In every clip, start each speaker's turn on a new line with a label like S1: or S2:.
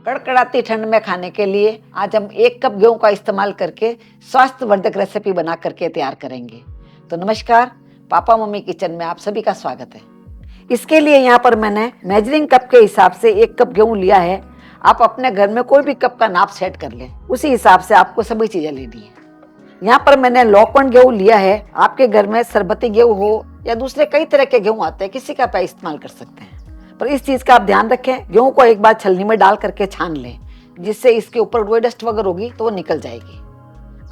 S1: कड़कड़ाती ठंड में खाने के लिए आज हम 1 कप गेहूं का इस्तेमाल करके स्वास्थ्यवर्धक रेसिपी बना करके तैयार करेंगे। तो नमस्कार, पापा मम्मी किचन में आप सभी का स्वागत है। इसके लिए यहाँ पर मैंने मेजरिंग कप के हिसाब से 1 कप गेहूं लिया है। आप अपने घर में कोई भी कप का नाप सेट कर लें, उसी हिसाब से आपको सभी चीजें लेनी है। यहाँ पर मैंने लोकवन गेहूं लिया है। आपके घर में सरबती गेहूं हो या दूसरे कई तरह के गेहूं आते हैं, किसी का आप इस्तेमाल कर सकते हैं। पर इस चीज का आप ध्यान रखें, गेहूं को एक बार छलनी में डाल करके छान लें, जिससे इसके ऊपर कोई डस्ट वगैरह होगी तो वो निकल जाएगी।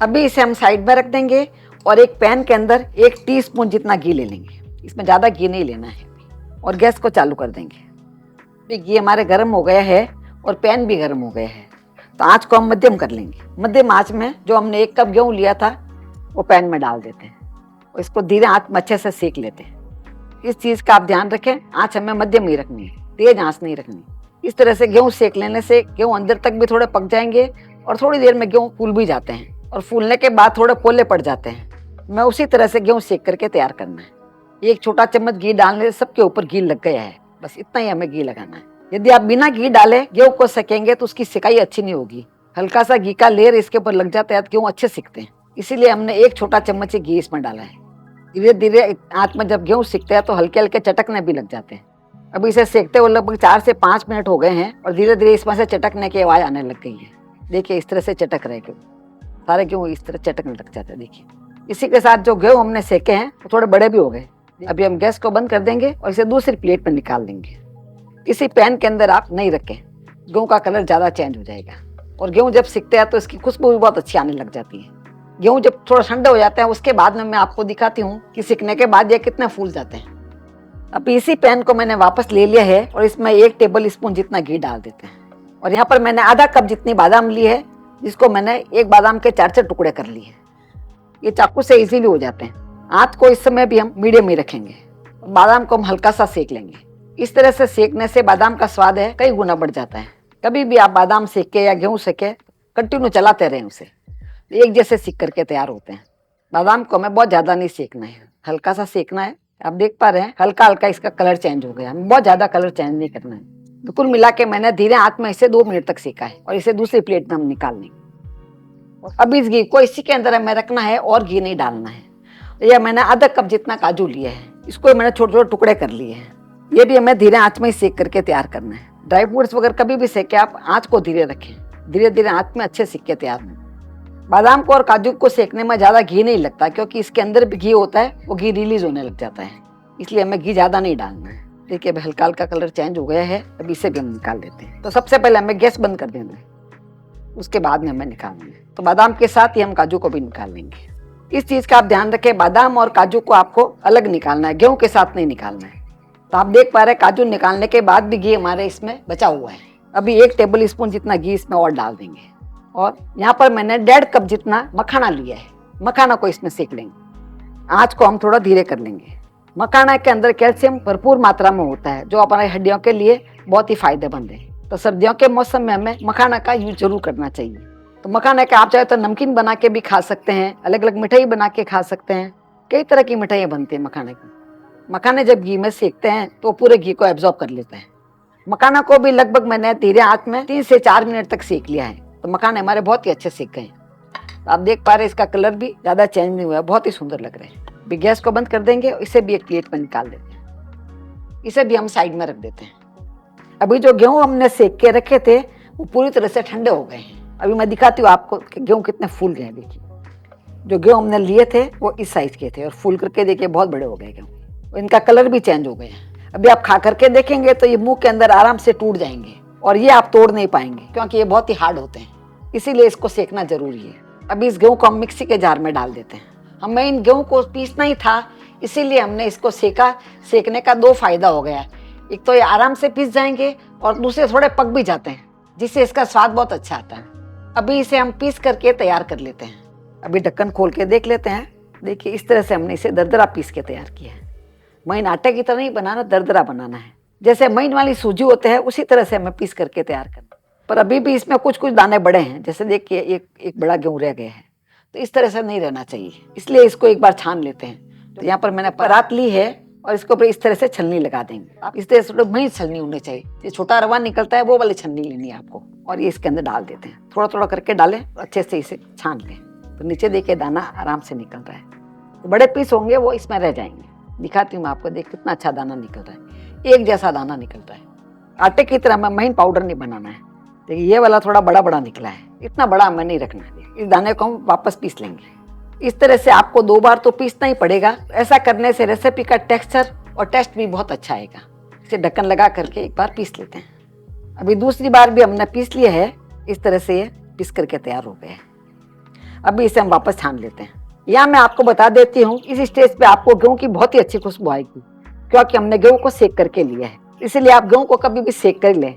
S1: अभी इसे हम साइड में रख देंगे और एक पैन के अंदर 1 टीस्पून जितना घी ले लेंगे। इसमें ज्यादा घी नहीं लेना है और गैस को चालू कर देंगे। घी हमारे गर्म हो गया है और पैन भी गर्म हो गया है, तो आंच को हम मध्यम कर लेंगे। मध्यम आंच में जो हमने 1 कप गेहूं लिया था वो पैन में डाल देते हैं और इसको धीरे आंच में अच्छे से सेक लेते हैं। इस चीज का आप ध्यान रखें, आंच हमें मध्यम ही रखनी है, तेज आंच नहीं रखनी। इस तरह से गेहूं सेक लेने से गेहूं अंदर तक भी थोड़े पक जाएंगे और थोड़ी देर में गेहूं फूल भी जाते हैं और फूलने के बाद थोड़े पोले पड़ जाते हैं। मैं उसी तरह से गेहूं सेक करके तैयार करना है। 1 छोटा चम्मच घी डालने से सबके ऊपर घी लग गया है, बस इतना ही हमें घी लगाना है। यदि आप बिना घी डाले गेहूं को सेकेंगे तो उसकी सिकाई अच्छी नहीं होगी। हल्का सा घी का लेयर इसके ऊपर लग जाता है तो गेहूं अच्छे सिकते हैं। इसीलिए हमने 1 छोटा चम्मच घी इसमें डाला है। धीरे धीरे आंच में जब गेहूं सिकते हैं तो हल्के हल्के चटकने भी लग जाते हैं। अब इसे सेकते हुए लगभग 4 से 5 मिनट हो गए हैं और धीरे धीरे इसमें से चटकने की आवाज आने लग गई है। देखिए इस तरह से चटक रहे गेहूं, सारे गेहूं इस तरह चटकने लग जाते हैं। देखिए इसी के साथ जो गेहूं हमने सेके हैं वो थोड़े बड़े भी हो गए। अभी हम गैस को बंद कर देंगे और इसे दूसरी प्लेट में निकाल देंगे। इसी पैन के अंदर आप नहीं रखें, गेहूं का कलर ज्यादा चेंज हो जाएगा और गेहूं जब सिकते हैं तो इसकी खुशबू भी बहुत अच्छी आने लग जाती है। गेहूं जब थोड़ा ठंडे हो जाते हैं उसके बाद में मैं आपको दिखाती हूँ कि सिकने के बाद ये कितने फूल जाते हैं। अब इसी पैन को मैंने वापस ले लिया है और इसमें 1 टेबल स्पून जितना घी डाल देते हैं और यहाँ पर मैंने आधा कप जितनी बादाम ली है, जिसको मैंने 1 बादाम के 4 टुकड़े कर लिए हैं। ये चाकू से इजीली हो जाते हैं। आंच को इस समय भी हम मीडियम ही रखेंगे। बादाम को हम हल्का सा सेक लेंगे। इस तरह से सेकने से बादाम का स्वाद है कई गुना बढ़ जाता है। कभी भी आप बादाम सेके या गेहूं सेके कंटिन्यू चलाते रहें, उसे एक जैसे सीख करके तैयार होते हैं। बादाम को हमें बहुत ज्यादा नहीं सेकना है, हल्का सा सेकना है। आप देख पा रहे हैं हल्का हल्का इसका कलर चेंज हो गया, हमें बहुत ज्यादा कलर चेंज नहीं करना है। तो कुल मिला के मैंने धीरे आंच में इसे 2 मिनट तक सेका है और इसे दूसरी प्लेट में हम निकाल लेंगे। अब इस घी को इसी के अंदर हमें रखना है और घी नहीं डालना है। यह मैंने आधा कप जितना काजू लिया है, इसको मैंने छोटे छोटे टुकड़े कर लिए हैं। ये भी हमें धीरे आंच में ही सेक करके तैयार करना है। ड्राई फ्रूट्स वगैरह कभी भी सेके आप आंच को धीरे रखें, धीरे धीरे आंच में अच्छे सिक्के तैयार हों। बादाम को और काजू को सेकने में ज्यादा घी नहीं लगता, क्योंकि इसके अंदर भी घी होता है, वो घी रिलीज होने लग जाता है, इसलिए हमें घी ज्यादा नहीं डालना है। देखिए अब हल्का हल्का कलर चेंज हो गया है, अब इसे भी हम निकाल देते हैं। तो सबसे पहले हमें गैस बंद कर देना है, उसके बाद में हमें निकालना है। तो बादाम के साथ ही हम काजू को भी निकाल लेंगे। इस चीज का आप ध्यान रखें, बादाम और काजू को आपको अलग निकालना है, गेहूं के साथ नहीं निकालना है। तो आप देख पा रहे हैं काजू निकालने के बाद भी घी हमारे इसमें बचा हुआ है। अभी 1 टेबल स्पून जितना घी इसमें और डाल देंगे और यहाँ पर मैंने 1.5 कप जितना मखाना लिया है। मखाना को इसमें सेक लेंगे। आंच को हम थोड़ा धीरे कर लेंगे। मखाना के अंदर कैल्शियम भरपूर मात्रा में होता है, जो हमारी हड्डियों के लिए बहुत ही फायदेमंद है। तो सर्दियों के मौसम में हमें मखाना का यूज जरूर करना चाहिए। तो मखाना का आप चाहे तो नमकीन बना के भी खा सकते हैं, अलग अलग मिठाई बना के खा सकते हैं। कई तरह की मिठाइयाँ बनती है मखाने की। मखाने जब घी में सेकते हैं तो पूरे घी को एब्जॉर्ब कर लेते हैं। मखाना को भी लगभग मैंने धीरे आंच में 3 से 4 मिनट तक सेक लिया है। तो मखाने हमारे बहुत ही अच्छे सेक गए हैं। तो आप देख पा रहे हैं इसका कलर भी ज्यादा चेंज नहीं हुआ है, बहुत ही सुंदर लग रहे हैं। अभी गैस को बंद कर देंगे और इसे भी एक प्लेट में निकाल देते हैं। इसे भी हम साइड में रख देते हैं। अभी जो गेहूं हमने सेक के रखे थे वो पूरी तरह से ठंडे हो गए हैं। अभी मैं दिखाती हूँ आपको कि गेहूं कितने फूल गए हैं। देखिए जो गेहूं हमने लिए थे वो इस साइज के थे और फूल करके देखिए बहुत बड़े हो गए गेहूं। इनका कलर भी चेंज हो गया है। अभी आप खा करके देखेंगे तो ये मुंह के अंदर आराम से टूट जाएंगे और ये आप तोड़ नहीं पाएंगे, क्योंकि ये बहुत ही हार्ड होते हैं, इसीलिए इसको सेकना जरूरी है। अभी इस गेहूं को हम मिक्सी के जार में डाल देते हैं। हमें इन गेहूं को पीसना ही था, इसीलिए हमने इसको सेका। सेकने का 2 फायदा हो गया, एक तो ये आराम से पीस जाएंगे और दूसरे थोड़े पक भी जाते हैं, जिससे इसका स्वाद बहुत अच्छा आता है। अभी इसे हम पीस करके तैयार कर लेते हैं। अभी ढक्कन खोल के देख लेते हैं। देखिए इस तरह से हमने इसे दरदरा पीस के तैयार किया है। महीन आटे की तरह नहीं बनाना, दरदरा बनाना है। जैसे महीन वाली सूजी होते हैं उसी तरह से हमें पीस करके तैयार करना। पर अभी भी इसमें कुछ कुछ दाने बड़े हैं, जैसे देखिए एक बड़ा गेहूं रह गया है, तो इस तरह से नहीं रहना चाहिए, इसलिए इसको एक बार छान लेते हैं। तो यहाँ पर मैंने परात ली है और इसके ऊपर इस तरह से छलनी लगा देंगे। आप इस तरह से वही छलनी होनी चाहिए, ये छोटा रवा निकलता है वो वाली छलनी लेनी है आपको। और ये इसके अंदर डाल देते हैं, थोड़ा थोड़ा करके डालें और अच्छे से इसे छान लें। तो नीचे देखिए दाना आराम से निकल रहा है। तो बड़े पीस होंगे वो इसमें रह जाएंगे। दिखाती हूँ मैं आपको, देख कितना अच्छा दाना निकल रहा है, एक जैसा दाना निकल रहा है। आटे की तरह महीन पाउडर नहीं बनाना है। देखिए ये वाला थोड़ा बड़ा बड़ा निकला है, इतना बड़ा हमें नहीं रखना है। इस दाने को हम वापस पीस लेंगे। इस तरह से आपको 2 बार तो पीसना ही पड़ेगा। ऐसा करने से रेसिपी का टेक्सचर और टेस्ट भी बहुत अच्छा आएगा। इसे ढक्कन लगा करके एक बार पीस लेते हैं। अभी दूसरी बार भी हमने पीस लिया है, इस तरह से ये पीस करके तैयार हो गया है। अभी इसे हम वापस छान लेते हैं। यहाँ मैं आपको बता देती हूँ, इस स्टेज पे आपको गेहूं की बहुत ही अच्छी खुशबू आएगी, क्योंकि हमने गेहूं को सेक करके लिया है। इसलिए आप गेहूं को कभी भी सेक कर लें।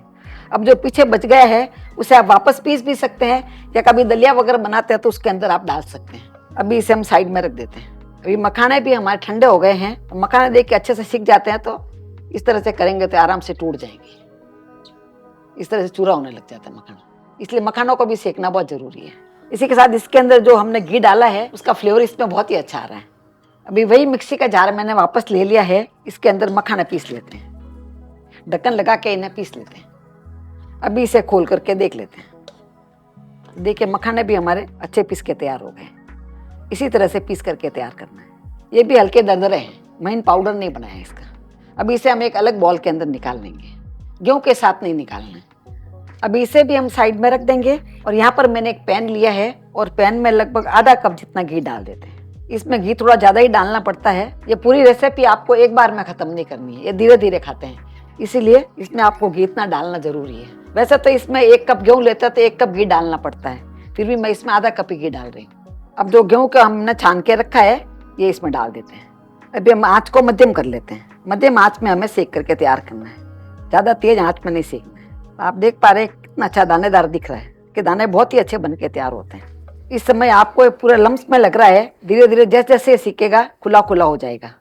S1: अब जो पीछे बच गया है उसे आप वापस पीस भी सकते हैं, या कभी दलिया वगैरह बनाते हैं तो उसके अंदर आप डाल सकते हैं। अभी इसे हम साइड में रख देते हैं। अभी मखाने भी हमारे ठंडे हो गए हैं। तो मखाने देख के अच्छे से सीख जाते हैं, तो इस तरह से करेंगे तो आराम से टूट जाएंगे। इस तरह से चूरा होने लग जाता है मखाना, इसलिए मखानों को भी सेकना बहुत जरूरी है। इसी के साथ इसके अंदर जो हमने घी डाला है उसका फ्लेवर इसमें बहुत ही अच्छा आ रहा है। अभी वही मिक्सी का जार मैंने वापस ले लिया है, इसके अंदर मखाना पीस लेते हैं। ढक्कन लगा के इन्हें पीस लेते हैं। अभी इसे खोल करके देख लेते हैं। देखिए मखाने भी हमारे अच्छे पीस के तैयार हो गए। इसी तरह से पीस करके तैयार करना है। ये भी हल्के दरदरे हैं, महीन पाउडर नहीं बनाया है इसका। अभी इसे हम एक अलग बॉल के अंदर निकाल लेंगे, गेहूं के साथ नहीं निकालना है। अभी इसे भी हम साइड में रख देंगे। और यहाँ पर मैंने एक पैन लिया है और पैन में लगभग आधा कप जितना घी डाल देते हैं। इसमें घी थोड़ा ज़्यादा ही डालना पड़ता है। ये पूरी रेसिपी आपको एक बार में ख़त्म नहीं करनी है, ये धीरे धीरे खाते हैं, इसीलिए इसमें आपको घी इतना डालना जरूरी है। वैसे तो इसमें 1 कप गेहूँ लेते हैं तो 1 कप घी डालना पड़ता है, फिर भी मैं इसमें आधा कप ही घी डाल रही हूँ। अब जो गेहूँ का हमने छान के रखा है ये इसमें डाल देते हैं। अभी हम आँच को मध्यम कर लेते हैं। मध्यम आँच में हमें सेक करके तैयार करना है, ज़्यादा तेज आँच में नहीं सेकना है। आप देख पा रहे हैं कितना अच्छा दानेदार दिख रहा है कि दाने बहुत ही अच्छे बन के तैयार होते हैं। इस समय आपको पूरा लम्स में लग रहा है, धीरे धीरे जैसे जैसे सीखेगा खुला खुला हो जाएगा।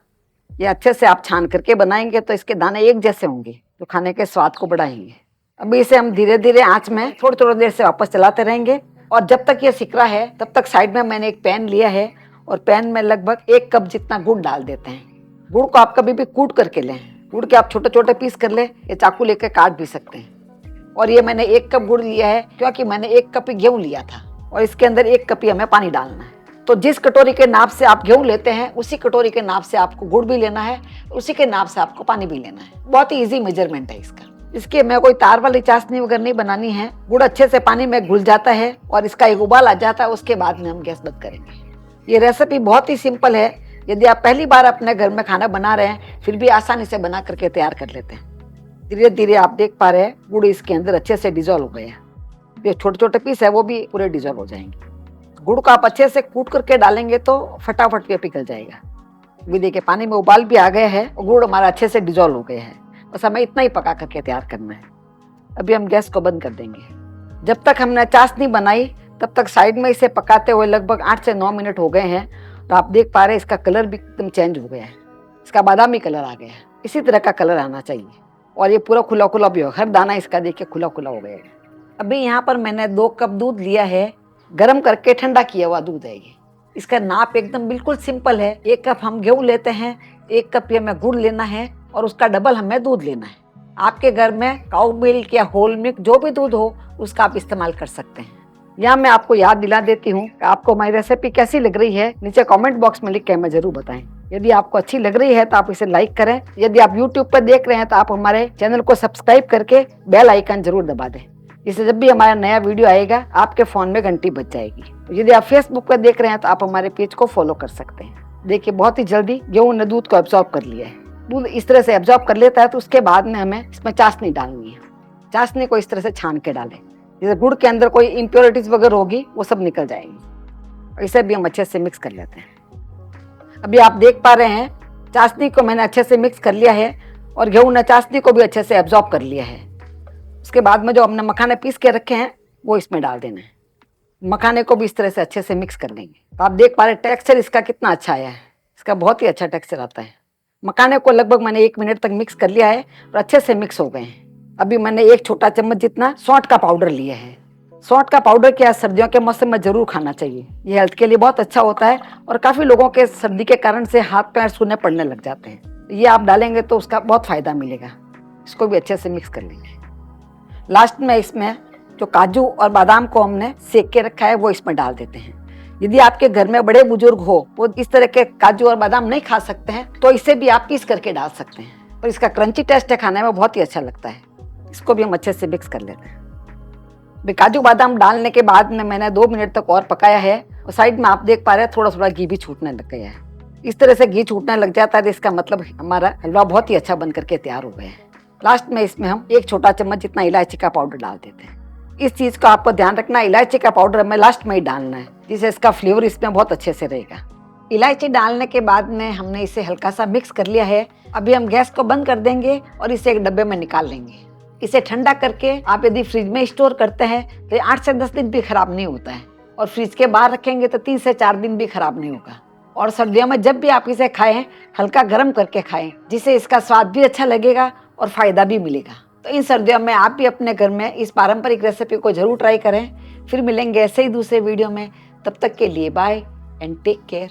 S1: ये अच्छे से आप छान करके बनाएंगे तो इसके दाने एक जैसे होंगे, जो खाने के स्वाद को बढ़ाएंगे। अभी इसे हम धीरे धीरे आँच में थोड़ी थोड़ी देर से वापस चलाते रहेंगे। और जब तक ये सिक रहा है तब तक साइड में मैंने एक पैन लिया है और पैन में लगभग 1 कप जितना गुड़ डाल देते हैं। गुड़ को आप कभी भी कूट करके लें, गुड़ के आप छोटे छोटे पीस कर लें, ये चाकू लेकर काट भी सकते हैं। और ये मैंने 1 कप गुड़ लिया है, क्योंकि मैंने 1 कप ही गेहूँ लिया था और इसके अंदर 1 कप ही हमें पानी डालना है। तो जिस कटोरी के नाप से आप गेहूँ लेते हैं उसी कटोरी के नाप से आपको गुड़ भी लेना है, उसी के नाप से आपको पानी भी लेना है। बहुत ही ईजी मेजरमेंट है इसका। इसके में कोई तार वाली चाशनी वगैरह नहीं बनानी है। गुड़ अच्छे से पानी में घुल जाता है और इसका एक उबाल आ जाता है, उसके बाद में हम गैस बंद करेंगे। ये रेसिपी बहुत ही सिंपल है। यदि आप पहली बार अपने घर में खाना बना रहे हैं फिर भी आसानी से बना करके तैयार कर लेते हैं। धीरे धीरे आप देख पा रहे हैं गुड़ इसके अंदर अच्छे से डिजोल्व हो गया है। ये छोटे छोटे पीस है वो भी पूरे डिजोल्व हो जाएंगे। गुड़ को आप अच्छे से कूट करके डालेंगे तो फटाफट ये पिघल जाएगा। अभी देखिए पानी में उबाल भी आ गया है और गुड़ हमारा अच्छे से डिजोल्व हो गया है। बस हमें इतना ही पका करके तैयार करना है। अभी हम गैस को बंद कर देंगे। जब तक हमने चाशनी बनाई तब तक साइड में इसे पकाते हुए लगभग 8 से 9 मिनट हो गए हैं। तो आप देख पा रहे हैं इसका कलर भी एकदम चेंज हो गया है, इसका बादामी कलर आ गया है। इसी तरह का कलर आना चाहिए और ये पूरा खुला खुला भी हो, हर दाना इसका देखिए खुला खुला हो गया है। अभी यहाँ पर मैंने 2 कप दूध लिया है, गर्म करके ठंडा किया हुआ दूध है ये। इसका नाप एकदम बिल्कुल सिंपल है। 1 कप हम गेहूँ लेते हैं, 1 कप ये हमें गुड़ लेना है और उसका डबल हमें दूध लेना है। आपके घर में काउ मिल्क या होल मिल्क जो भी दूध हो उसका आप इस्तेमाल कर सकते हैं। यहाँ मैं आपको याद दिला देती हूँ कि आपको हमारी रेसिपी कैसी लग रही है, नीचे कमेंट बॉक्स में लिख के हमें जरूर बताएं। यदि आपको अच्छी लग रही है तो आप इसे लाइक करें। यदि आप YouTube पर देख रहे हैं तो आप हमारे चैनल को सब्सक्राइब करके बेल आइकन जरूर दबा दें, जिससे जब भी हमारा नया वीडियो आएगा आपके फोन में घंटी बज जाएगी। यदि आप फेसबुक पर देख रहे हैं तो आप हमारे पेज को फॉलो कर सकते हैं। देखिए बहुत ही जल्दी गेहूं ने दूध को एब्जॉर्ब कर लिया है। दूध इस तरह से एब्जॉर्ब कर लेता है तो उसके बाद में हमें इसमें चाशनी डालनी है। चाशनी को इस तरह से छान के डालें, जैसे गुड़ के अंदर कोई इम्प्योरिटीज वगैरह होगी वो सब निकल जाएंगी। इसे भी हम अच्छे से मिक्स कर लेते हैं। अभी आप देख पा रहे हैं चाशनी को मैंने अच्छे से मिक्स कर लिया है और गेहूं ने चाशनी को भी अच्छे से एब्जॉर्ब कर लिया है। उसके बाद में जो हमने मखाने पीस के रखे हैं वो इसमें डाल देना है। मखाने को भी इस तरह से अच्छे से मिक्स कर लेंगे। तो आप देख पा रहे हैं टेक्सचर इसका कितना अच्छा आया है, इसका बहुत ही अच्छा टेक्सचर आता है। मखाने को लगभग मैंने 1 मिनट तक मिक्स कर लिया है और अच्छे से मिक्स हो गए हैं। अभी मैंने 1 छोटा चम्मच जितना सौंठ का पाउडर लिया है। सौंठ का पाउडर क्या सर्दियों के मौसम में जरूर खाना चाहिए, ये हेल्थ के लिए बहुत अच्छा होता है और काफी लोगों के सर्दी के कारण से हाथ पैर सूने पड़ने लग जाते हैं। ये आप डालेंगे तो उसका बहुत फ़ायदा मिलेगा। इसको भी अच्छे से मिक्स कर लेंगे। लास्ट में इसमें जो काजू और बादाम को हमने सेक के रखा है वो इसमें डाल देते हैं। यदि आपके घर में बड़े बुजुर्ग हो वो इस तरह के काजू और बादाम नहीं खा सकते हैं तो इसे भी आप पीस करके डाल सकते हैं, और इसका क्रंची टेस्ट है, खाने में बहुत ही अच्छा लगता है। इसको भी हम अच्छे से मिक्स कर लेते हैं। काजू बादाम डालने के बाद में मैंने 2 मिनट तक और पकाया है, और साइड में आप देख पा रहे हैं थोड़ा थोड़ा घी भी छूटने लग गया है। इस तरह से घी छूटने लग जाता है तो इसका मतलब हमारा हलवा बहुत ही अच्छा बन करके तैयार हो गया है। लास्ट में इसमें हम 1 छोटा चम्मच जितना इलायची का पाउडर डाल देते हैं। इस चीज का आपको ध्यान रखना, इलायची का पाउडर हमें लास्ट में ही डालना है, जिससे इसका फ्लेवर इसमें बहुत अच्छे से रहेगा। इलायची डालने के बाद में हमने इसे हल्का सा मिक्स कर लिया है। अभी हम गैस को बंद कर देंगे और इसे एक डब्बे में निकाल लेंगे। इसे ठंडा करके आप यदि फ्रिज में स्टोर करते हैं तो 8 से 10 दिन भी खराब नहीं होता है, और फ्रिज के बाहर रखेंगे तो 3 से 4 दिन भी खराब नहीं होगा। और सर्दियों में जब भी आप इसे खाएं हल्का गर्म करके खाएं, जिससे इसका स्वाद भी अच्छा लगेगा और फायदा भी मिलेगा। तो इन सर्दियों में आप भी अपने घर में इस पारंपरिक रेसिपी को जरूर ट्राई करें। फिर मिलेंगे ऐसे ही दूसरे वीडियो में, तब तक के लिए बाय एंड टेक केयर।